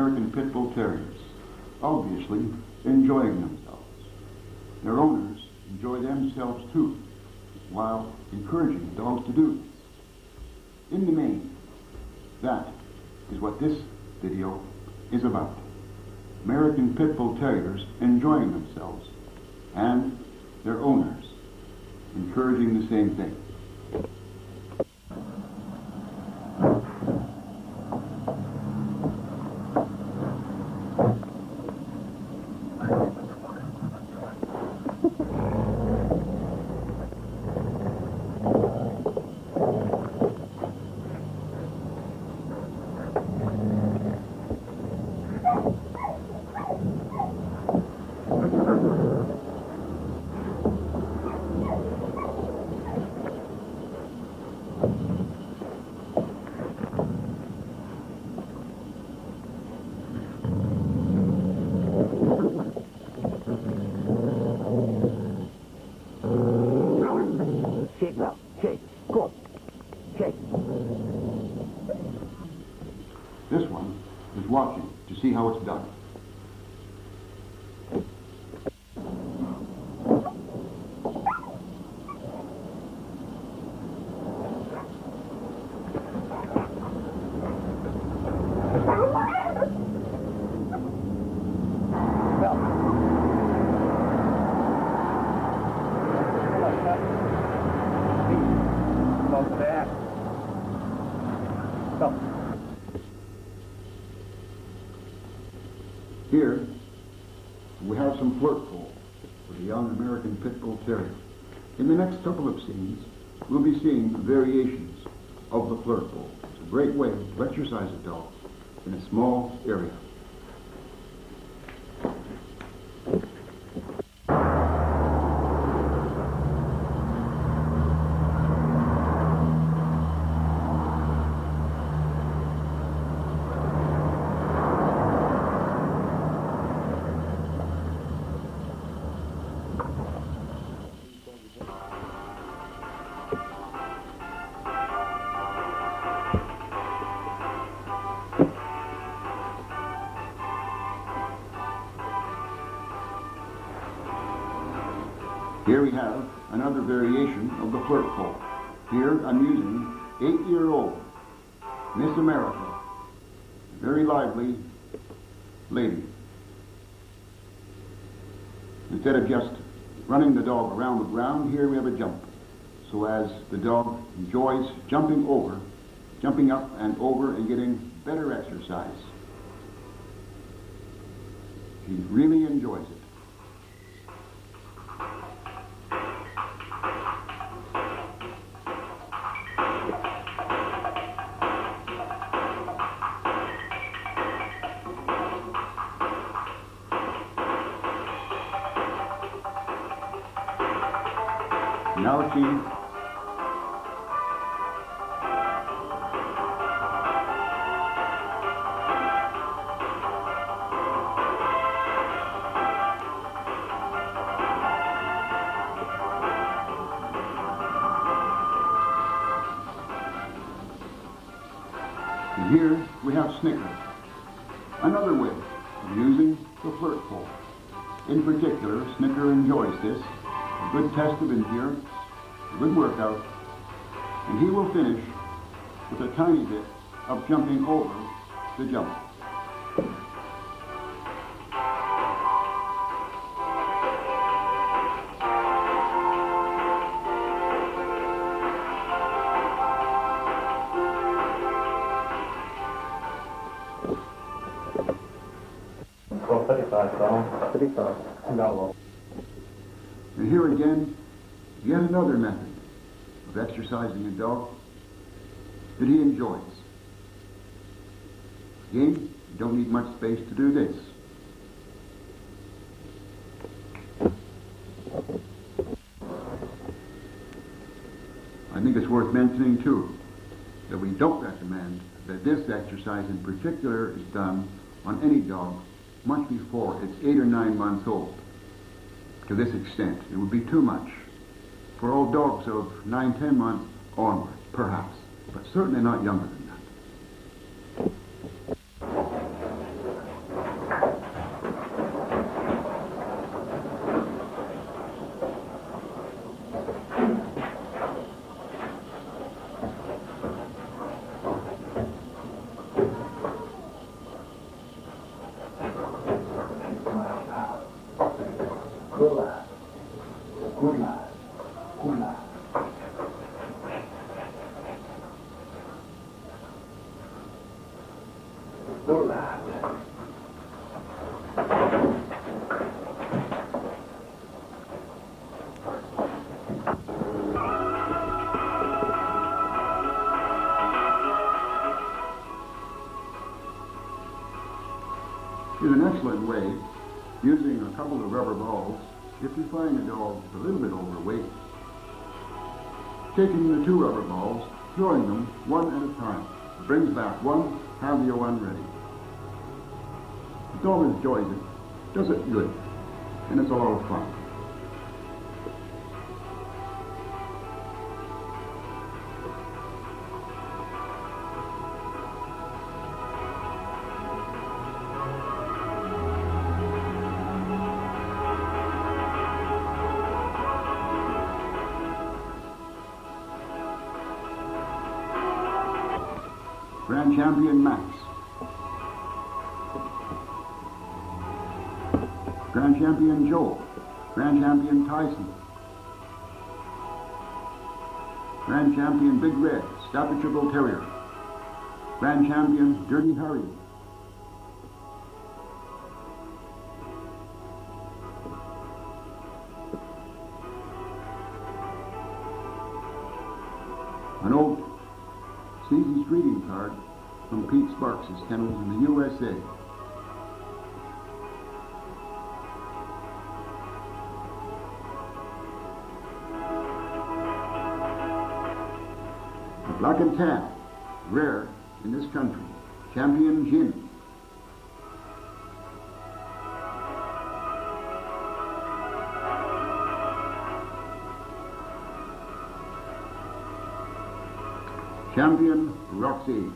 American Pit Bull Terriers, obviously enjoying themselves. Their owners enjoy themselves too, while encouraging the dogs to do this. In the main, that is what this video is about. American Pit Bull Terriers enjoying themselves and their owners encouraging the same thing. This one is watching to see how it's done. Here, we have some flirt pole for the young American Pit Bull Terrier. In the next couple of scenes, we'll be seeing variations of the flirt pole. It's a great way to exercise a dog in a small area. Here we have another variation of the flirt pole. Here I'm using 8-year-old Miss America, a very lively lady. Instead of just running the dog around the ground, here we have a jump. So as the dog enjoys jumping up and over and getting better exercise. He really enjoys it. Now she and here we have Snicker, another way of using the flirt pole. In particular, Snicker enjoys this. A good test of endurance, a good workout, and he will finish with a tiny bit of jumping over the jump. And here again, yet another method of exercising a dog that he enjoys. Again, you don't need much space to do this. I think it's worth mentioning too that we don't recommend that this exercise in particular is done on any dog much before it's 8 or 9 months old. To this extent, it would be too much. For old dogs of 9, 10 months onward, perhaps, but certainly not younger than that. Good lad. Good lad. Good lad. Good lad. Is an excellent way, using a couple of rubber balls, if you find a dog a little bit overweight, taking the 2 rubber balls, throwing them one at a time. Brings back one, have your one ready. The dog enjoys it, does it good, and it's a lot of fun. Grand Champion Max. Grand Champion Joe. Grand Champion Tyson. Grand Champion Big Red, Staffordshire Bull Terrier. Grand Champion Dirty Harry. An old season's greeting card from Pete Sparks' kennels in the USA. A black and tan, rare in this country, Champion Jim. Champion Roxy.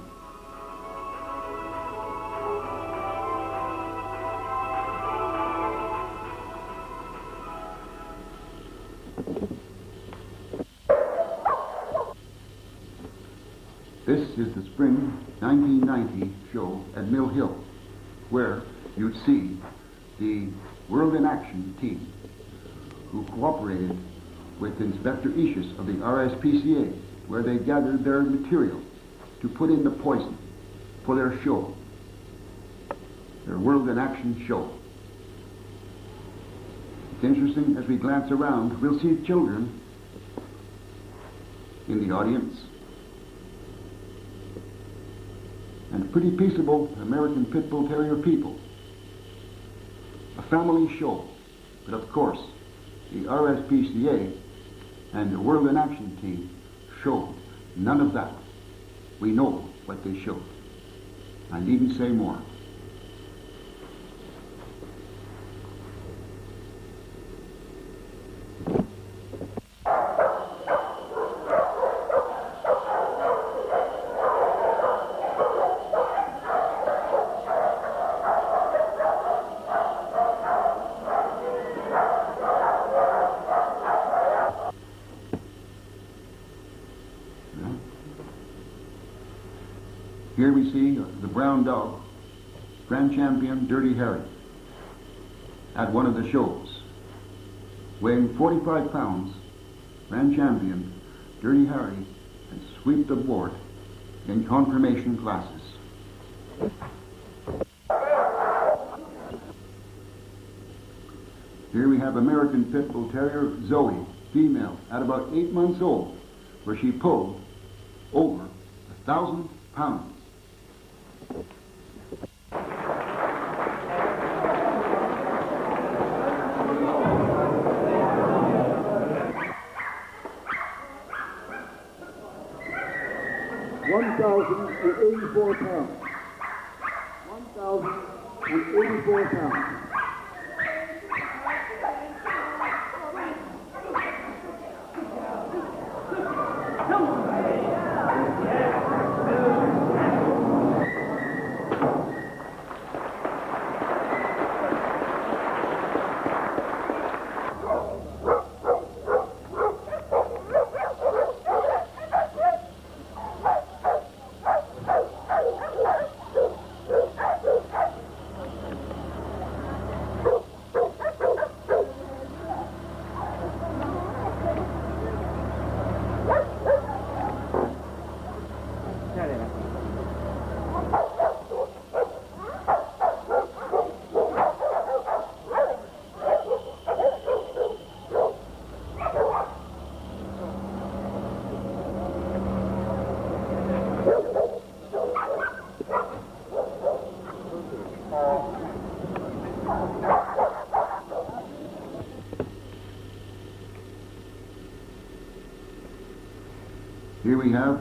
This is the spring 1990 show at Mill Hill, where you'd see the World in Action team who cooperated with Inspector Ishus of the RSPCA, where they gathered their material to put in the poison for their show, their World in Action show. It's interesting, as we glance around, we'll see children in the audience and pretty peaceable American Pit Bull Terrier people. A family show, but of course, the RSPCA and the World in Action team showed none of that. We know what they showed. I needn't say more. Here we see the brown dog, Grand Champion Dirty Harry, at one of the shows. Weighing 45 pounds, Grand Champion Dirty Harry has swept the board in confirmation classes. Here we have American Pit Bull Terrier Zoe, female, at about 8 months old, where she pulled over 1,000 pounds. £1,084. £1,084. Here we have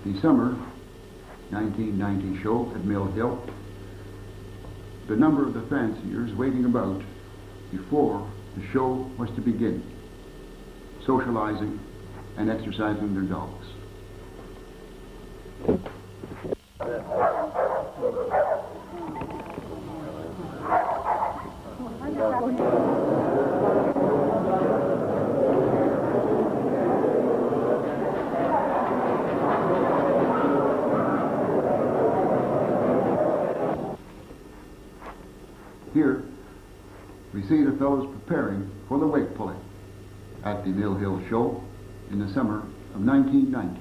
the summer 1990 show at Mill Hill. The number of the fanciers waiting about before the show was to begin, socializing and exercising their dogs. Here, we see the fellows preparing for the wake pulling at the Mill Hill Show in the summer of 1990.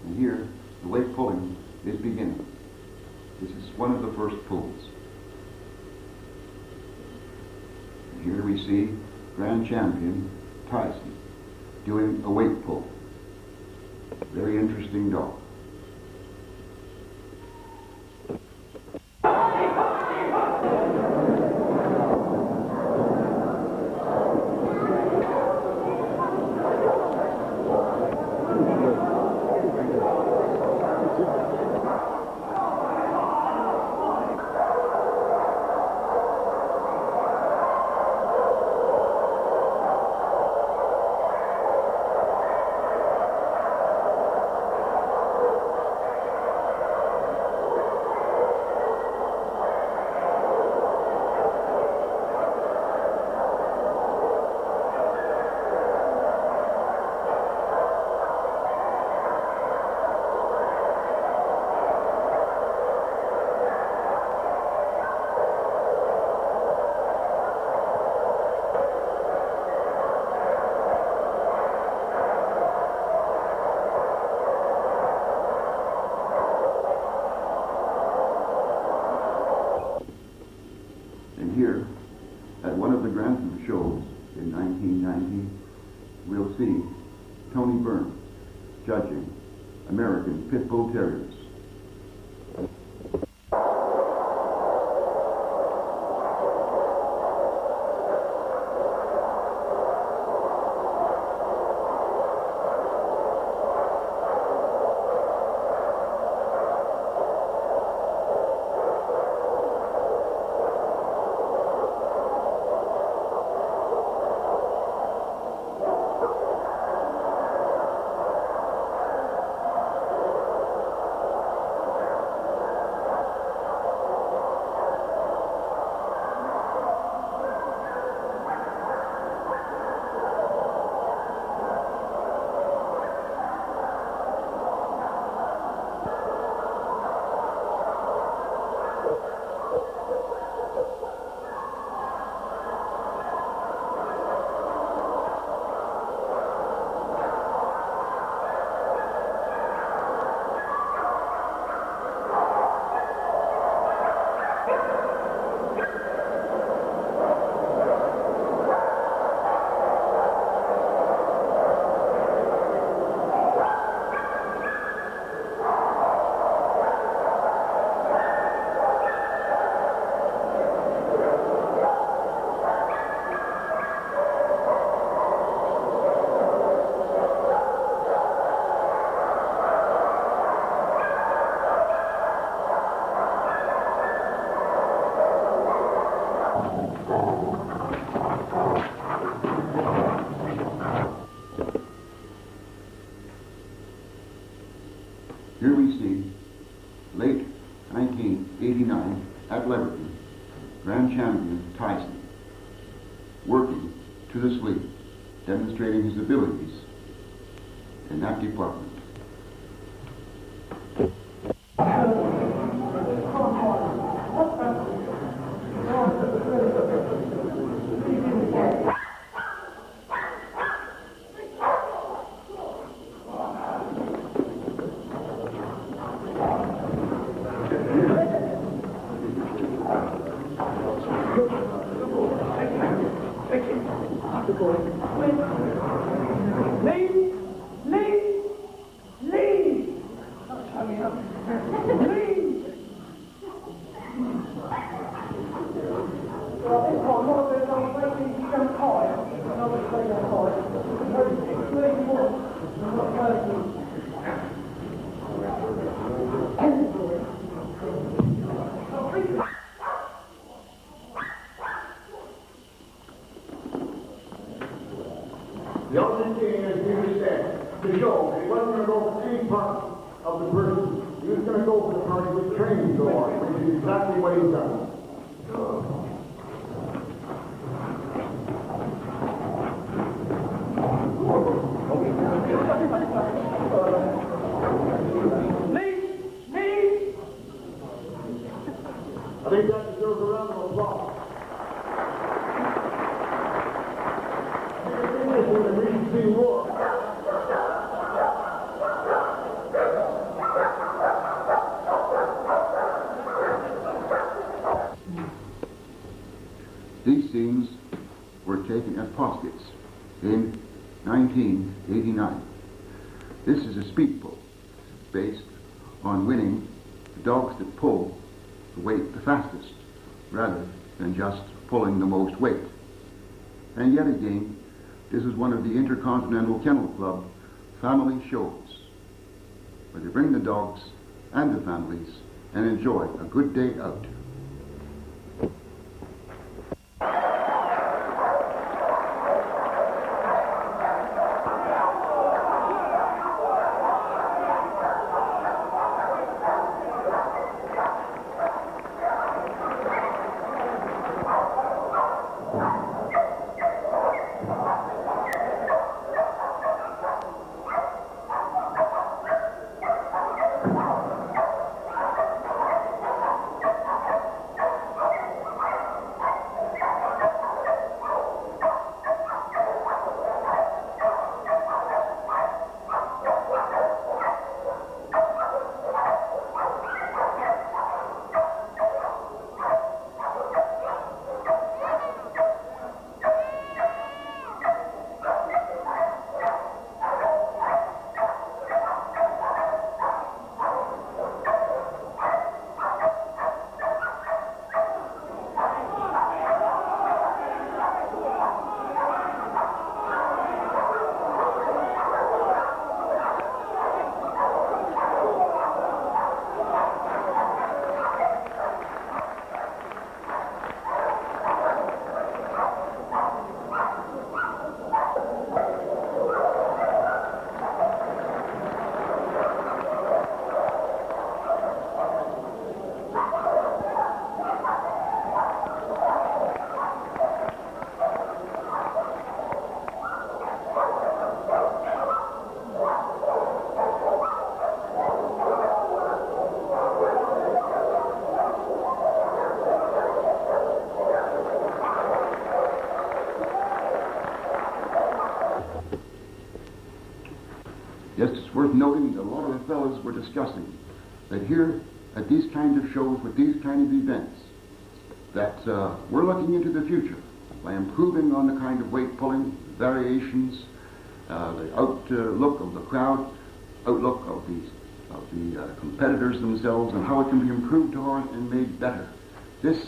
And here, the wake pulling is beginning. This is one of the first pulls. And here we see Grand Champion Tyson doing a wake pull. Very interesting dog. And here, at one of the Grantham shows in 1990, we'll see Tony Burns judging American Pit Bull Terriers. Here we see, late 1989 at Leverton, Grand Champion Tyson working to the sleep, demonstrating his abilities in that department. green door, which is exactly what he's done. I think that deserves a round of applause. You can do this with a green roar. These scenes were taken at Poskets in 1989. This is a speed pull based on winning the dogs that pull the weight the fastest rather than just pulling the most weight. And yet again, this is one of the Intercontinental Kennel Club family shows where they bring the dogs and the families and enjoy a good day out. Yes, it's worth noting that a lot of the fellows were discussing that here at these kinds of shows with these kind of events that we're looking into the future by improving on the kind of weight pulling, variations, the outlook of the crowd, outlook of the competitors themselves, and how it can be improved on and made better. This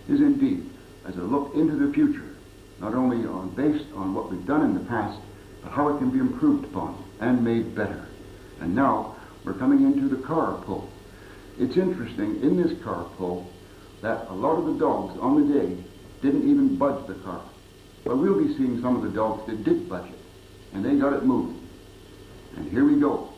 is indeed as a look into the future, not only based on what we've done in the past, but how it can be improved upon and made better. And now we're coming into the car pull. It's interesting in this car pull that a lot of the dogs on the day didn't even budge the car. But we'll be seeing some of the dogs that did budge it, and they got it moving. And here we go.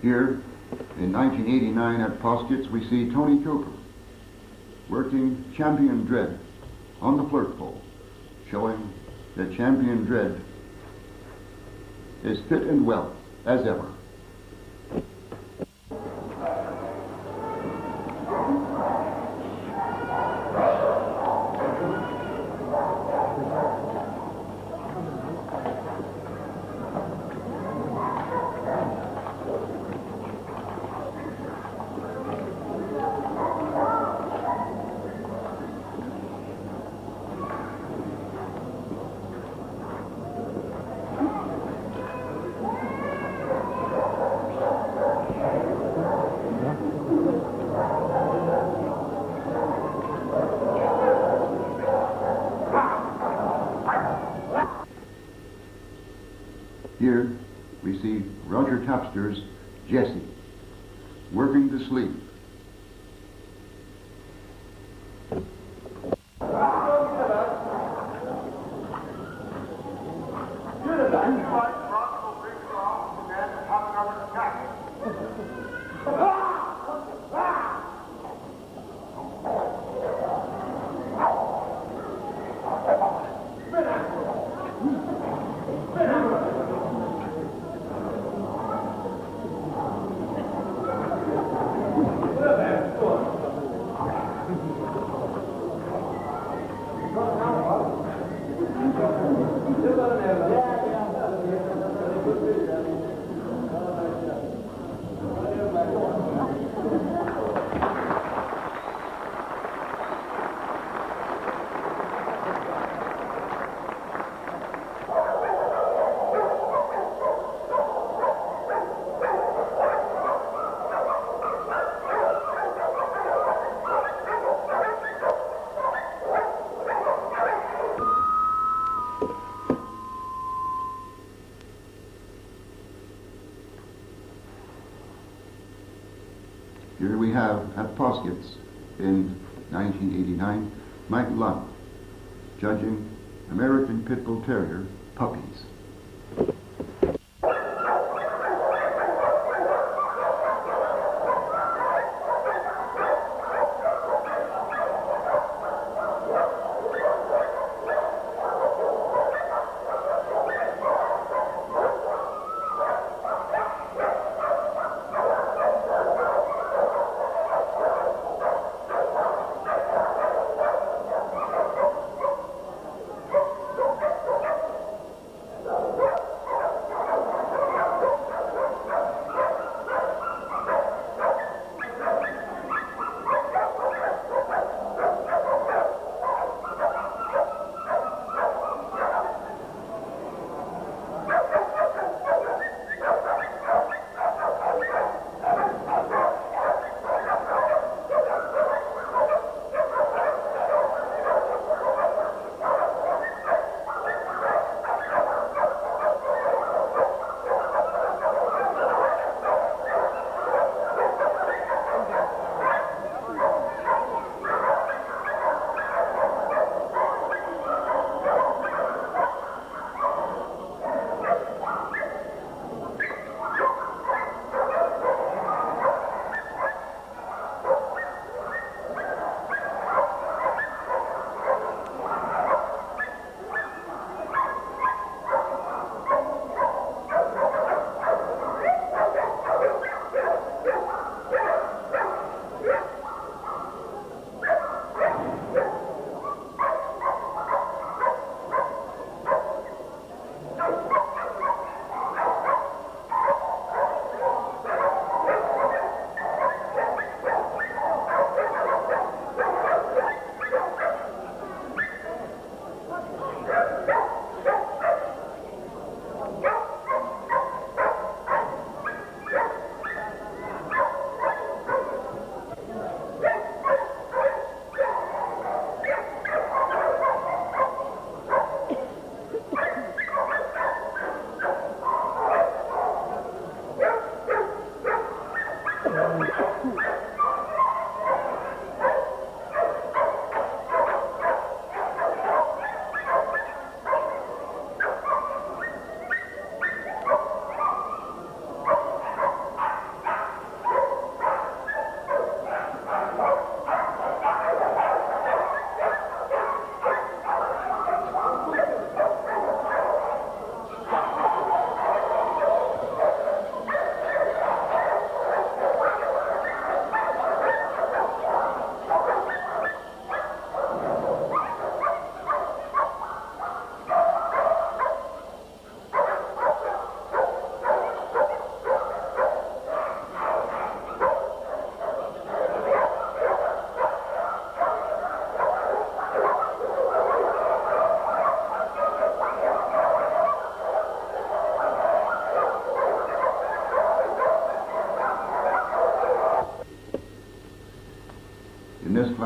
Here in 1989 at Posketts, we see Tony Cooper working Champion Dread on the flirt pole, showing that Champion Dread is fit and well as ever. Here we see Roger Topster's Jessie working to sleep. Here we have at Posketts in 1989, Mike Lund judging American Pit Bull Terrier puppies.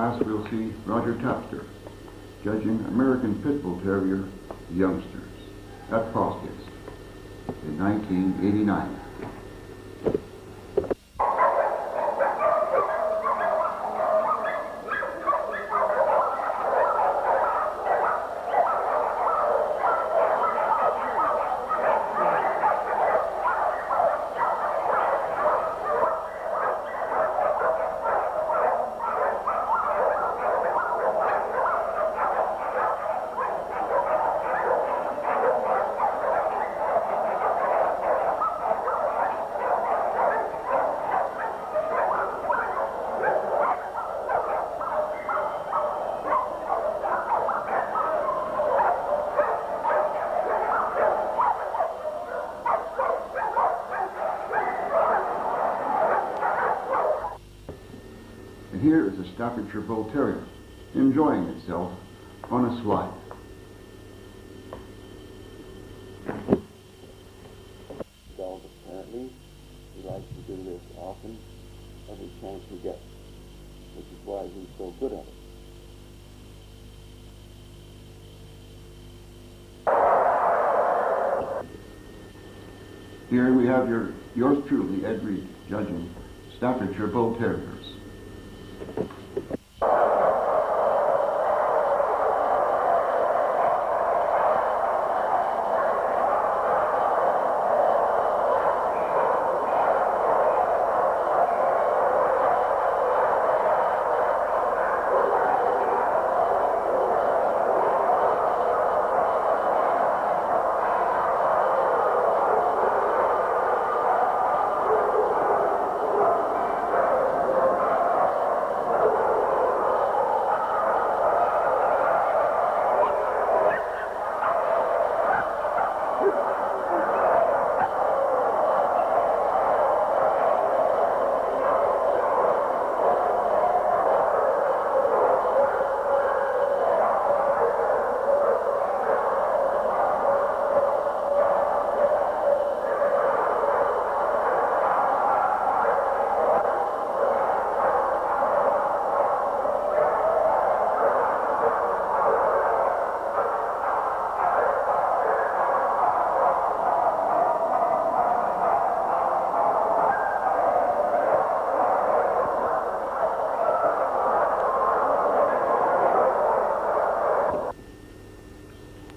last, we'll see Roger Tapster judging American Pit Bull Terrier youngsters at Frosties in 1989. Here is a Staffordshire Bull Terrier enjoying itself on a slide. Dog apparently he likes to do this often, every chance he gets, which is why he's so good at it. Here we have yours truly, Ed Reid, judging Staffordshire Bull Terriers.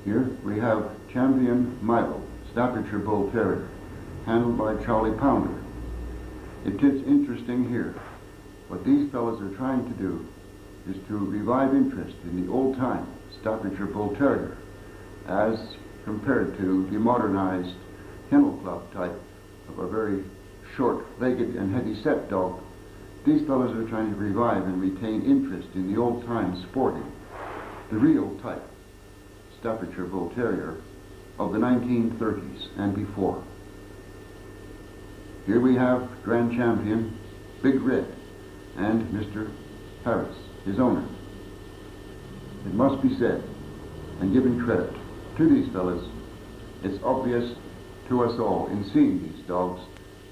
Here we have Champion Milo, Staffordshire Bull Terrier, handled by Charlie Pounder. It gets interesting here. What these fellows are trying to do is to revive interest in the old-time Staffordshire Bull Terrier as compared to the modernized Kennel Club type of a very short-legged and heavy-set dog. These fellows are trying to revive and retain interest in the old-time sporting, the real type Staffordshire Bull Terrier of the 1930s and before. Here we have Grand Champion Big Red and Mr. Harris, his owner. It must be said, and given credit to these fellas, it's obvious to us all in seeing these dogs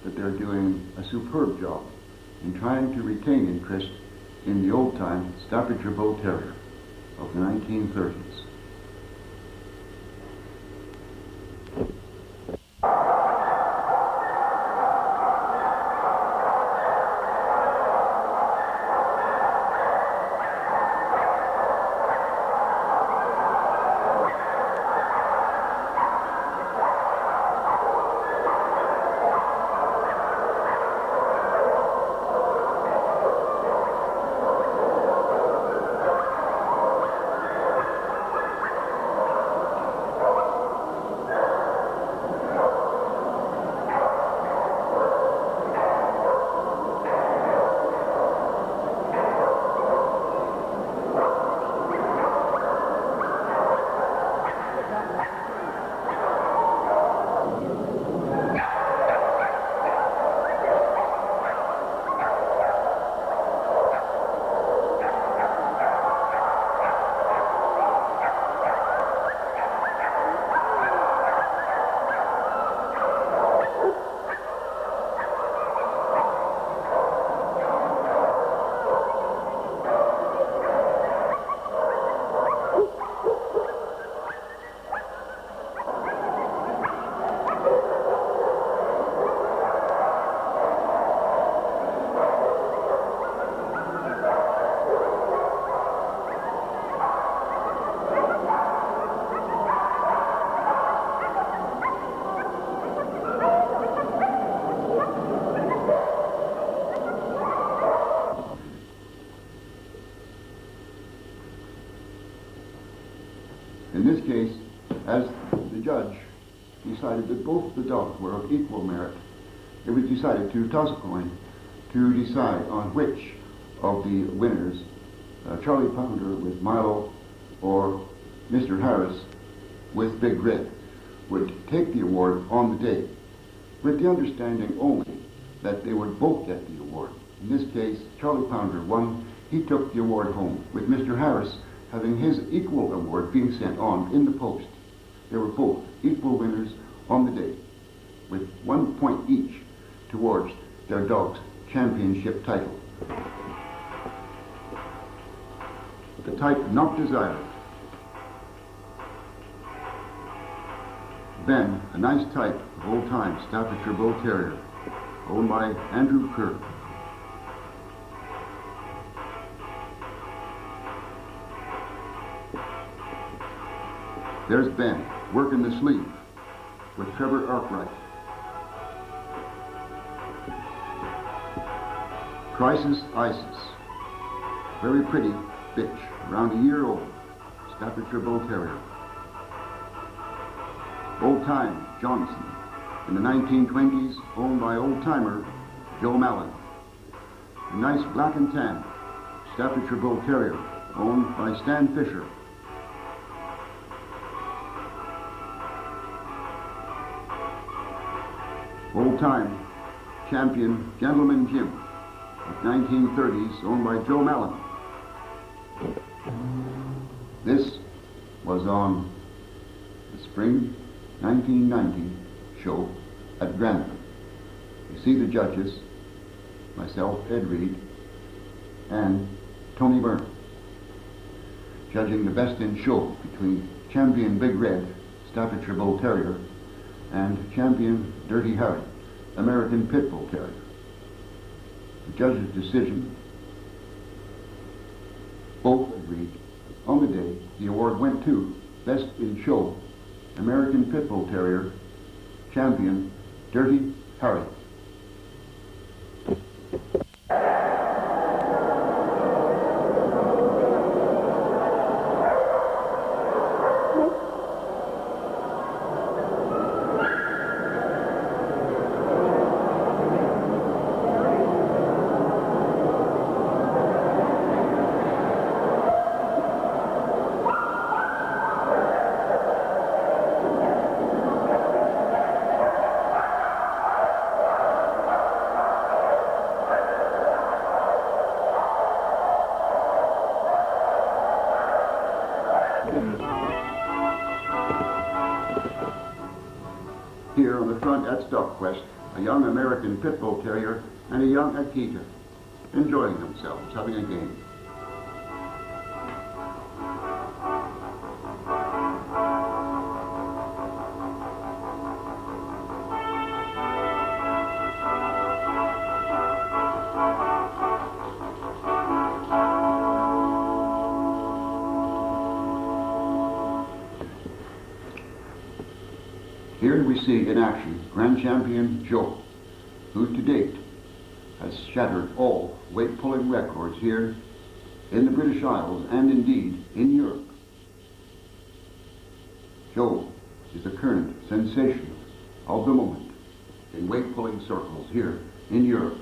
that they're doing a superb job in trying to retain interest in the old-time Staffordshire Bull Terrier of the 1930s. In this case, as the judge decided that both the dogs were of equal merit, it was decided to toss a coin to decide on which of the winners, Charlie Pounder with Milo or Mr. Harris with Big Red, would take the award on the day, with the understanding only that they would both get the award. In this case, Charlie Pounder won. He took the award home, with Mr. Harris having his equal award being sent on in the post. They were both equal winners on the day, with 1 point each towards their dog's championship title. The type not desired. Ben, a nice type of old-time Staffordshire Bull Terrier, owned by Andrew Kirk. There's Ben, working the sleeve with Trevor Arkwright. Crisis Isis, very pretty bitch, around a year old, Staffordshire Bull Terrier. Old Time Johnson, in the 1920s, owned by old-timer Joe Mallon. A nice black and tan Staffordshire Bull Terrier, owned by Stan Fisher. Old-time champion Gentleman Jim, 1930s, owned by Joe Mallon. This was on the spring 1990 show at Grantham. You see the judges, myself, Ed Reid, and Tony Byrne, judging the best in show between champion Big Red, Staffordshire Bull Terrier, and champion Dirty Harry, American Pit Bull Terrier. The judge's decision, both agreed. On the day, the award went to Best in Show, American Pit Bull Terrier, champion Dirty Harry. Here on the front at Stockquest, a young American Pit Bull Terrier and a young Akita, enjoying themselves, having a game. Here we see in action Grand Champion Joe, who to date has shattered all weight-pulling records here in the British Isles and indeed in Europe. Joe is the current sensation of the moment in weight-pulling circles here in Europe.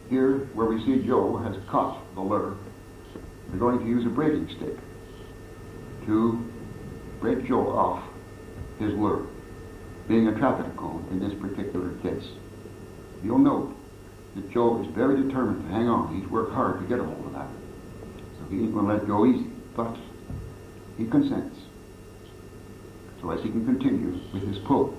Here, where we see Joe has caught the lure, we're going to use a breaking stick to break Joe off his lure, being a traffic cone in this particular case. You'll note that Joe is very determined to hang on. He's worked hard to get a hold of that. So he ain't going to let go easy, but he consents so as he can continue with his pull.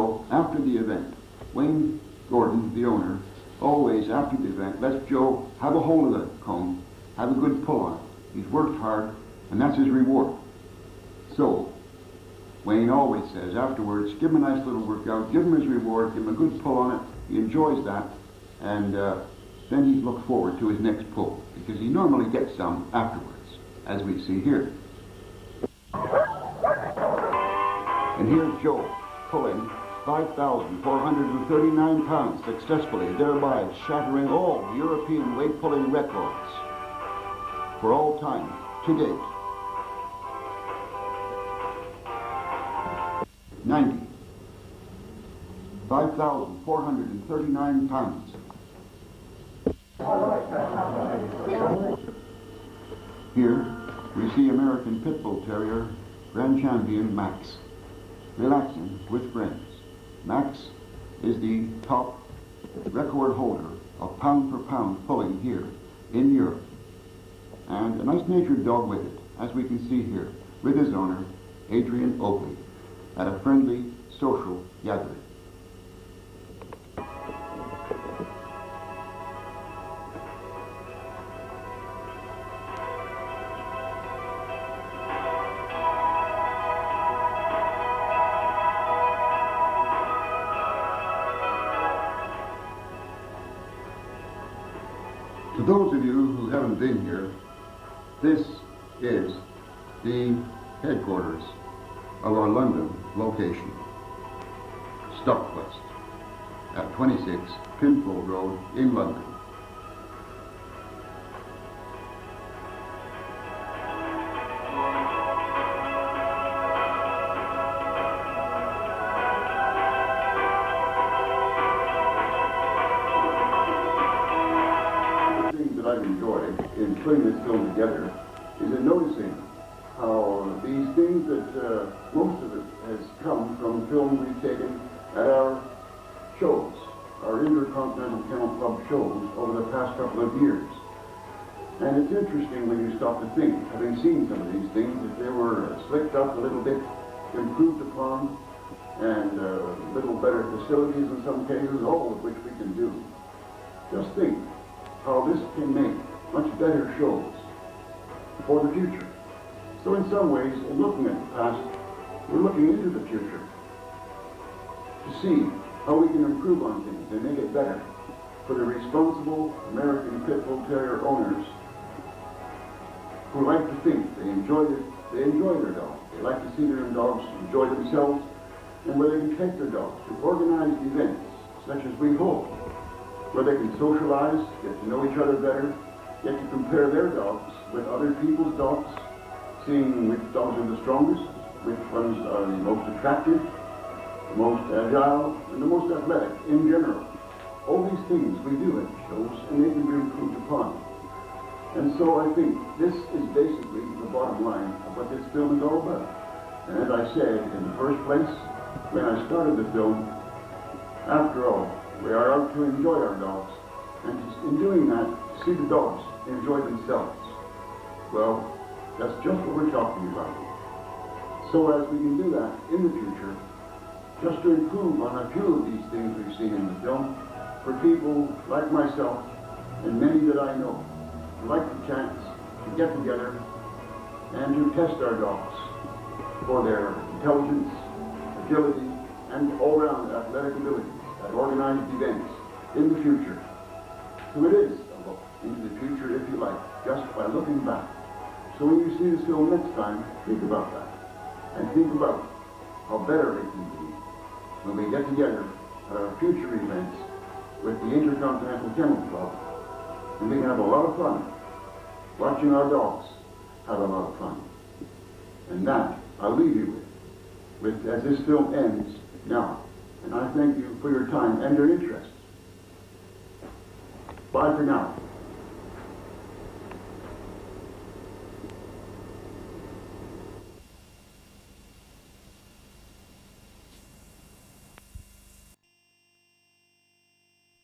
Joe after the event. Wayne Gordon, the owner, always after the event lets Joe have a hold of the comb, have a good pull on it. He's worked hard, and that's his reward. So, Wayne always says afterwards, give him a nice little workout, give him his reward, give him a good pull on it. He enjoys that, and then he looks forward to his next pull, because he normally gets some afterwards, as we see here. And here's Joe pulling 5,439 pounds successfully, thereby shattering all European weight pulling records for all time to date. 90. 5,439 pounds. Here we see American Pit Bull Terrier Grand Champion Max relaxing with friends. Max is the top record holder of pound for pound pulling here in Europe, and a nice natured dog with it, as we can see here, with his owner Adrian Oakley at a friendly social gathering. To those of you who haven't been here, this is the headquarters of our London location, Stockwest, at 26 Pinfold Road in London. I've enjoyed in putting this film together is in noticing how these things that most of it has come from film we've taken at our shows, our Intercontinental Kennel Club shows over the past couple of years. And it's interesting when you stop to think, having seen some of these things, that they were slicked up a little bit, improved upon, and little better facilities in some cases, all of which we can do. Just think how this can make much better shows for the future. So in some ways, in looking at the past, we're looking into the future to see how we can improve on things and make it better for the responsible American Pit Bull Terrier owners who like to think they enjoy their dogs. They like to see their dogs enjoy themselves, and where they can take their dogs to organized events such as we hold, where they can socialize, get to know each other better, get to compare their dogs with other people's dogs, seeing which dogs are the strongest, which ones are the most attractive, the most agile, and the most athletic in general. All these things we do at shows, and they can be improved upon. And so I think this is basically the bottom line of what this film is all about. And as I said in the first place, when I started the film, after all, we are out to enjoy our dogs, and in doing that, see the dogs enjoy themselves. Well, that's just what we're talking about. So as we can do that in the future, just to improve on a few of these things we've seen in the film, for people like myself and many that I know who like the chance to get together and to test our dogs for their intelligence, agility, and all-round athletic abilities at organized events in the future. So it is a look into the future, if you like, just by looking back. So when you see this film next time, think about that. And think about how better it can be when we get together at our future events with the Intercontinental Kennel Club, and we can have a lot of fun watching our dogs have a lot of fun. And that I'll leave you with as this film ends now. And I thank you for your time and your interest. Bye for now.